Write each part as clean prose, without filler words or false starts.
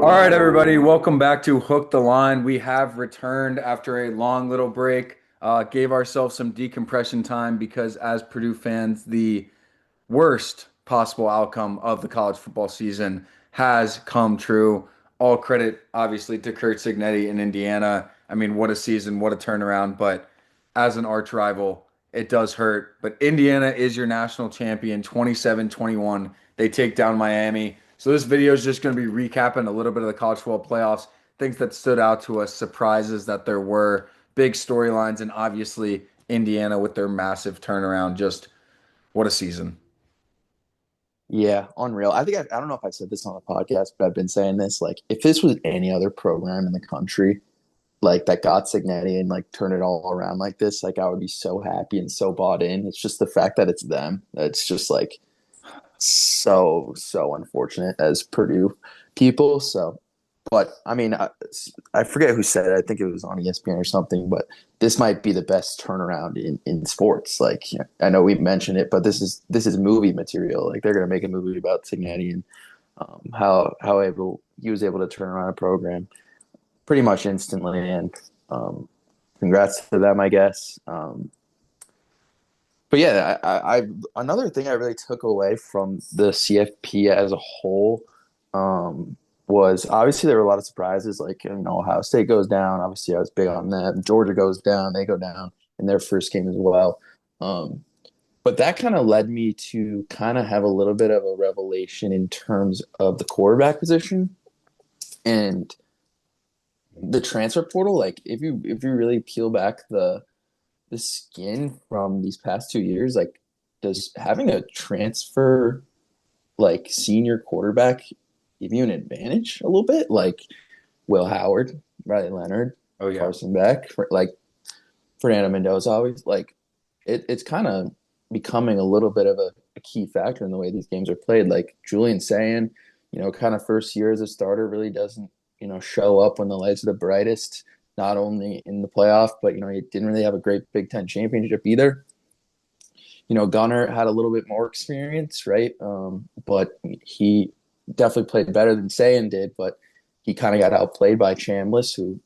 All right, everybody, welcome back to Hook the Line. We have returned after a long little break. Gave ourselves some decompression time because, as Purdue fans, the worst possible outcome of the college football season has come true. All credit, obviously, to Kurt Signetti in Indiana. I mean, what a season, what a turnaround. But as an arch rival, it does hurt. But Indiana is your national champion, 27-21. They take down Miami. So this video is just going to be recapping a little bit of the college football playoffs, things that stood out to us, surprises that there were, big storylines, and obviously Indiana with their massive turnaround. Just what a season. Yeah, unreal. I don't know if I said this on the podcast, but I've been saying this. Like, if this was any other program in the country, like that got Signetti and like turned it all around like this, like I would be so happy and so bought in. It's just the fact that it's them. It's just like so unfortunate as Purdue people. So but I mean, I forget who said it. I think it was on ESPN or something. But this might be the best turnaround in sports. Like, I know we've mentioned it, but this is movie material. Like, they're gonna make a movie about Cignetti and how able he was able to turn around a program pretty much instantly. And congrats to them, I guess. But yeah, I another thing I really took away from the CFP as a whole. Was obviously there were a lot of surprises. Like, Ohio State goes down. Obviously, I was big on that. Georgia goes down. They go down in their first game as well. Um, but that kind of led me to kind of have a little bit of a revelation in terms of the quarterback position and the transfer portal. Like, if you really peel back the skin from these past 2 years, like, does having a transfer like senior quarterback give you an advantage a little bit? Like Will Howard, Riley Leonard, Oh yeah. Carson Beck, like Fernando Mendoza, always like it's kind of becoming a little bit of a key factor in the way these games are played. Like Julian saying, kind of first year as a starter really doesn't, show up when the lights are the brightest, not only in the playoff, but he didn't really have a great Big Ten championship either. Gunner had a little bit more experience, right? But he definitely played better than Sayan did, but he kind of got outplayed by Chambliss, who,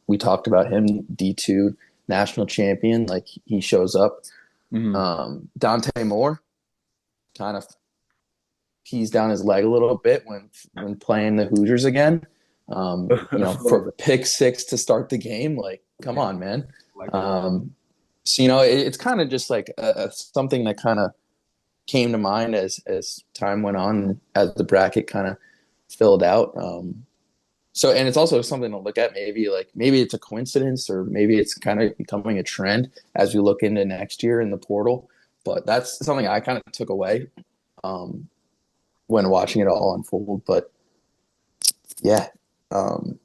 we talked about him, D2 national champion. Like, he shows up. Mhm. Dante Moore kind of teased down his leg a little bit when playing the Hoosiers again. A little For bit. pick six to start the game, like, come on, man. Like it. So, it's kind of just like something that kind of came to mind as time went on, as the bracket kind of filled out. So, and it's also something to look at. Maybe it's a coincidence, or maybe it's kind of becoming a trend as we look into next year in the portal. But that's something I kind of took away um, when watching it all unfold. But yeah, I don't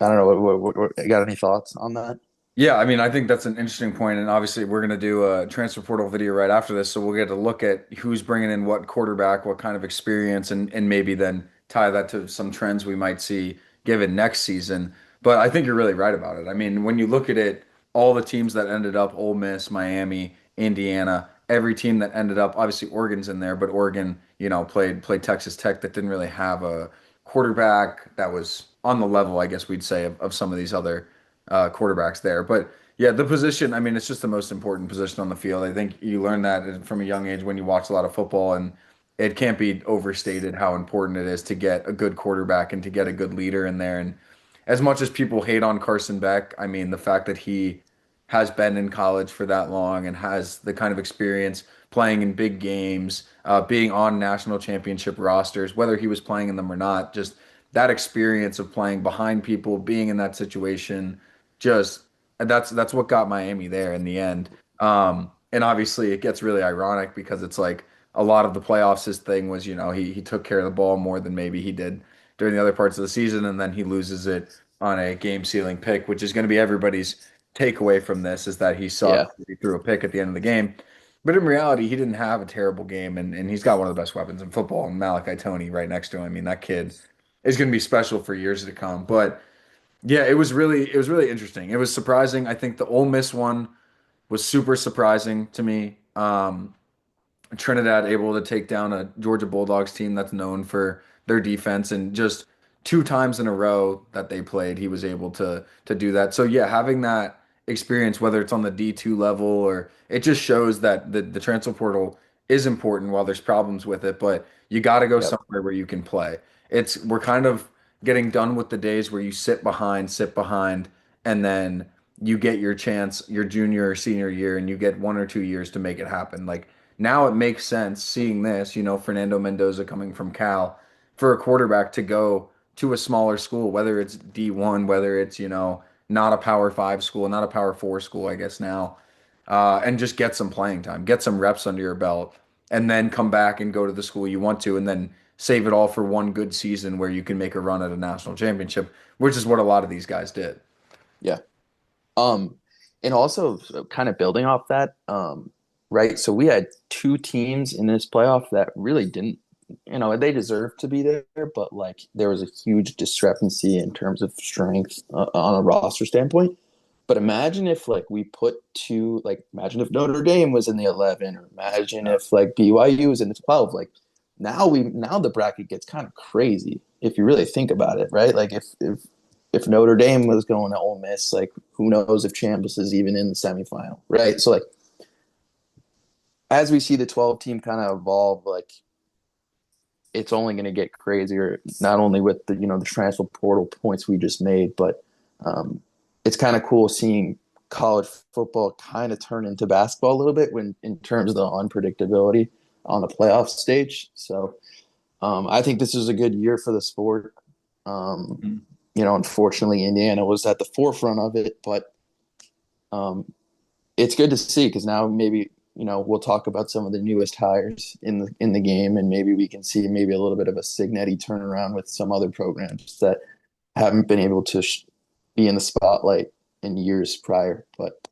know. Got any thoughts on that? Yeah, I mean, I think that's an interesting point, and obviously we're going to do a transfer portal video right after this, so we'll get to look at who's bringing in what quarterback, what kind of experience, and maybe then tie that to some trends we might see given next season. But I think you're really right about it. I mean, when you look at it, all the teams that ended up, Ole Miss, Miami, Indiana, every team that ended up, obviously Oregon's in there, but Oregon, played Texas Tech that didn't really have a quarterback that was on the level, I guess we'd say, of some of these other quarterbacks there. But yeah, the position, I mean, it's just the most important position on the field. I think you learn that from a young age when you watch a lot of football, and it can't be overstated how important it is to get a good quarterback and to get a good leader in there. And as much as people hate on Carson Beck, I mean, the fact that he has been in college for that long and has the kind of experience playing in big games, being on national championship rosters, whether he was playing in them or not, just that experience of playing behind people, being in that situation, just that's what got Miami there in the end. And obviously it gets really ironic because it's like a lot of the playoffs, his thing was, he took care of the ball more than maybe he did during the other parts of the season, and then he loses it on a game sealing pick, which is going to be everybody's takeaway from this is that he Yeah, sucked. He threw a pick at the end of the game. But in reality, he didn't have a terrible game, and he's got one of the best weapons in football, and Malachi Tony right next to him. I mean, that kid is going to be special for years to come. But yeah, it was really interesting. It was surprising. I think the Ole Miss one was super surprising to me. Trinidad able to take down a Georgia Bulldogs team that's known for their defense and just two times in a row that they played, he was able to do that. So yeah, having that experience, whether it's on the D2 level or it just shows that the transfer portal is important while there's problems with it, but you got to go Yep. somewhere where you can play. We're kind of getting done with the days where you sit behind, and then you get your chance your junior or senior year and you get 1 or 2 years to make it happen. Like now it makes sense seeing this, Fernando Mendoza coming from Cal for a quarterback to go to a smaller school, whether it's D1, whether it's, not a Power Five school, not a Power Four school, I guess now, and just get some playing time, get some reps under your belt, and then come back and go to the school you want to, and then save it all for one good season where you can make a run at a national championship, which is what a lot of these guys did. Yeah. Um, and also kind of building off that, right? So we had two teams in this playoff that really didn't, they deserved to be there, but like there was a huge discrepancy in terms of strength on a roster standpoint. But imagine if like we put two, like imagine if Notre Dame was in the 11, or imagine if like BYU was in the 12. Like now the bracket gets kind of crazy if you really think about it, right? Like if Notre Dame was going to Ole Miss, like who knows if Chambliss is even in the semifinal, right? So like as we see the 12 team kind of evolve, like it's only going to get crazier. Not only with the transfer portal points we just made, but it's kind of cool seeing college football kind of turn into basketball a little bit when in terms of the unpredictability on the playoff stage. So I think this is a good year for the sport. Um, Mhm. Unfortunately, Indiana was at the forefront of it, but um, it's good to see because now maybe we'll talk about some of the newest hires in the game, and maybe we can see maybe a little bit of a Signetti turnaround with some other programs that haven't been able to be in the spotlight in years prior. But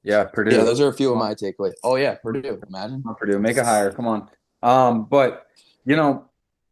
Yeah, yeah, Purdue. those are a few of my takeaways. Oh yeah, Purdue. Imagine. Not Purdue, make a hire. Come on. But you know,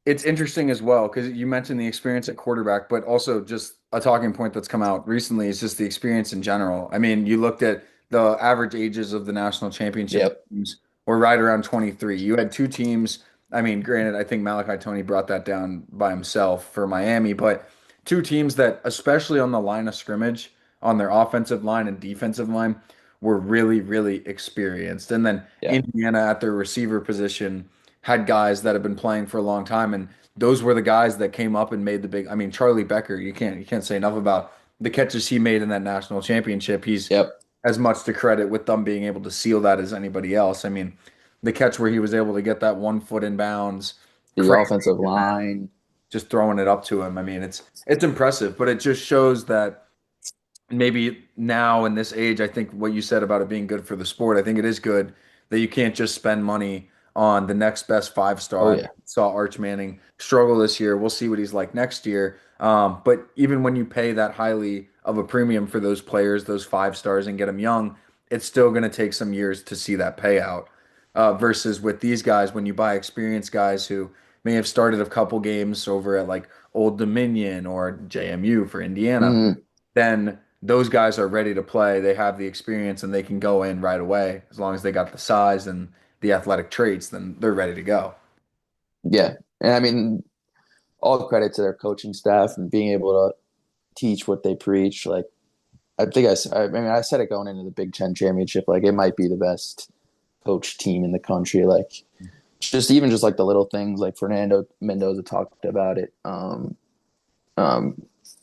it's interesting as well because you mentioned the experience at quarterback, but also just a talking point that's come out recently is just the experience in general. I mean, you looked at the average ages of the national championship Yep. teams were right around 23. You had two teams. I mean, granted, I think Malachi Tony brought that down by himself for Miami, but two teams that, especially on the line of scrimmage, on their offensive line and defensive line, were really, really experienced. And then Yeah. Indiana at their receiver position had guys that have been playing for a long time, and those were the guys that came up and made the big. I mean, Charlie Becker, you can't say enough about the catches he made in that national championship. He's Yep. as much to credit with them being able to seal that as anybody else. I mean, the catch where he was able to get that 1 foot in bounds, The crazy, offensive and then line. just throwing it up to him. I mean, it's impressive, but it just shows that maybe now in this age, I think what you said about it being good for the sport, I think it is good that you can't just spend money on the next best 5 star. Oh I mean, yeah. saw Arch Manning struggle this year. We'll see what he's like next year. But even when you pay that highly of a premium for those players, those 5 stars, and get them young, it's still going to take some years to see that payout. Versus with these guys, when you buy experienced guys who may have started a couple games over at like Old Dominion or JMU for Indiana, Mm, then those guys are ready to play. They have the experience and they can go in right away. As long as they got the size and the athletic traits, then they're ready to go. yeah. And I mean, all credit to their coaching staff and being able to teach what they preach. Like I think I mean, I said it going into the Big Ten championship. Like it might be the best coach team in the country. Like just like the little things. Like Fernando Mendoza talked about it. Um,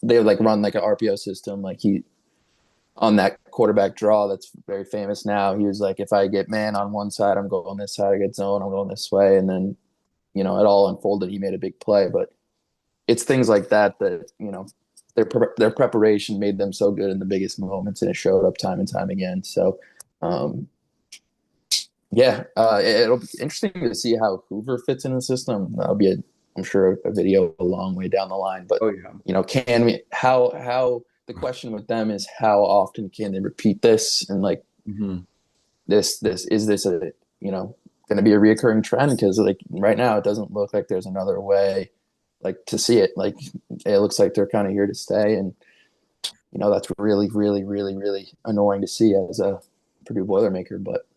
they like run like an RPO system. Like he on that quarterback draw that's very famous now. He was like, if I get man on one side, I'm going this side. I get zone, I'm going this way. And then it all unfolded. He made a big play, but it's things like that their preparation made them so good in the biggest moments, and it showed up time and time again. So, um, yeah, it'll be interesting to see how Hoover fits in the system. That'll be I'm sure, a video a long way down the line. But Oh yeah. can we? How the question with them is how often can they repeat this, and like Hmm. this is this a going to be a reoccurring trend, because like right now it doesn't look like there's another way like to see it. Like it looks like they're kind of here to stay, and that's really really really really annoying to see as a Purdue Boilermaker. But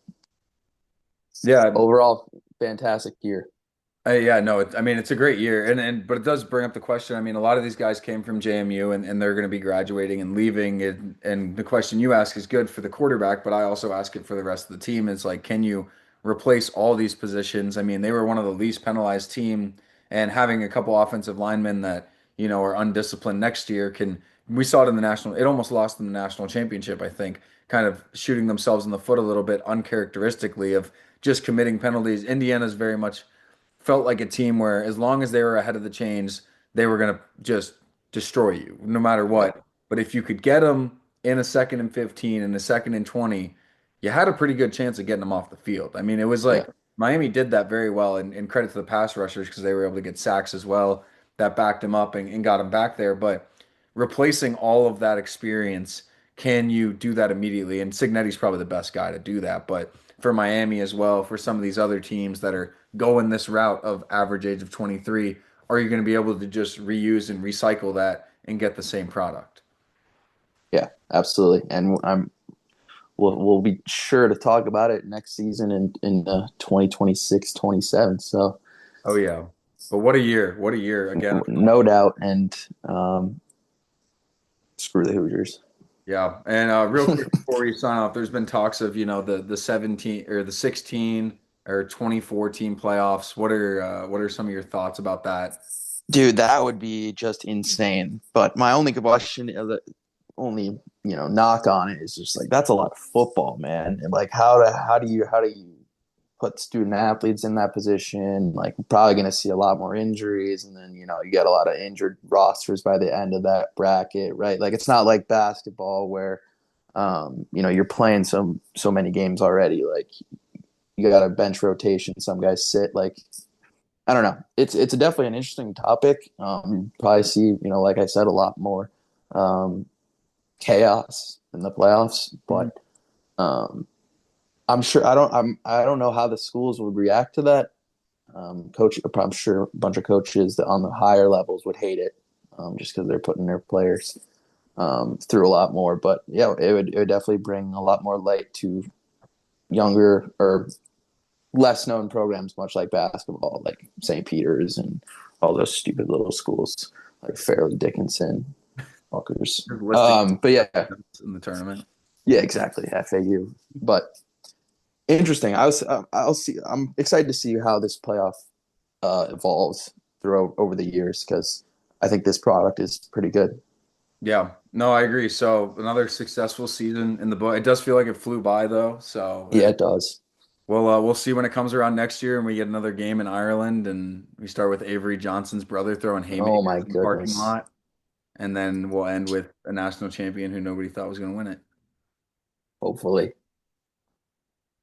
Yeah, overall, fantastic year. Yeah, no, I mean it's a great year, and but it does bring up the question. I mean, a lot of these guys came from JMU, and they're going to be graduating and leaving, and the question you ask is good for the quarterback, but I also ask it for the rest of the team. It's like, can you replace all these positions? I mean, they were one of the least penalized team, and having a couple offensive linemen that are undisciplined next year can. We saw it in the national. It almost lost them the national championship, I think, kind of shooting themselves in the foot a little bit uncharacteristically of just committing penalties. Indiana's very much felt like a team where as long as they were ahead of the chains, they were going to just destroy you no matter Yeah, what. But if you could get them in a second and 15 and a second and 20, you had a pretty good chance of getting them off the field. I mean, it was yeah, like Miami did that very well, and credit to the pass rushers because they were able to get sacks as well that backed him up and got him back there. But replacing all of that experience, can you do that immediately? And Cignetti's probably the best guy to do that. But for Miami as well, for some of these other teams that are going this route of average age of 23, are you going to be able to just reuse and recycle that and get the same product? yeah, absolutely. And we'll be sure to talk about it next season in 2026-27. So Oh yeah. But what a year. What a year again. no doubt. And screw the Hoosiers. Yeah. And real quick before we sign off, there's been talks of, the 17 or the 16 or 2014 playoffs. What are some of your thoughts about that? Dude, that would be just insane. But my only question, the only knock on it is just like that's a lot of football, man. And like how do you put student athletes in that position? Like we're probably going to see a lot more injuries, and then you get a lot of injured rosters by the end of that bracket, right? Like it's not like basketball where you're playing so many games already. Like you got a bench rotation, some guys sit like I don't know. It's definitely an interesting topic. Probably see, like I said, a lot more um, chaos in the playoffs, Mhm. but I'm sure I don't know how the schools would react to that. I'm sure a bunch of coaches that on the higher levels would hate it, just because they're putting their players through a lot more. But yeah, it would definitely bring a lot more light to younger or less known programs, much like basketball, like St. Peter's and all those stupid little schools like Fairleigh Dickinson, fuckers. Just listing But yeah, in the tournament. yeah, exactly. FAU. But interesting. I'll see. I'm excited to see how this playoff evolves through over the years because I think this product is pretty good. Yeah, no, I agree. So another successful season in the book. It does feel like it flew by though. So Yeah, it does. we'll see when it comes around next year and we get another game in Ireland and we start with Avery Johnson's brother throwing Oh my haymakers in the parking goodness. lot, and then we'll end with a national champion who nobody thought was going to win it. Hopefully.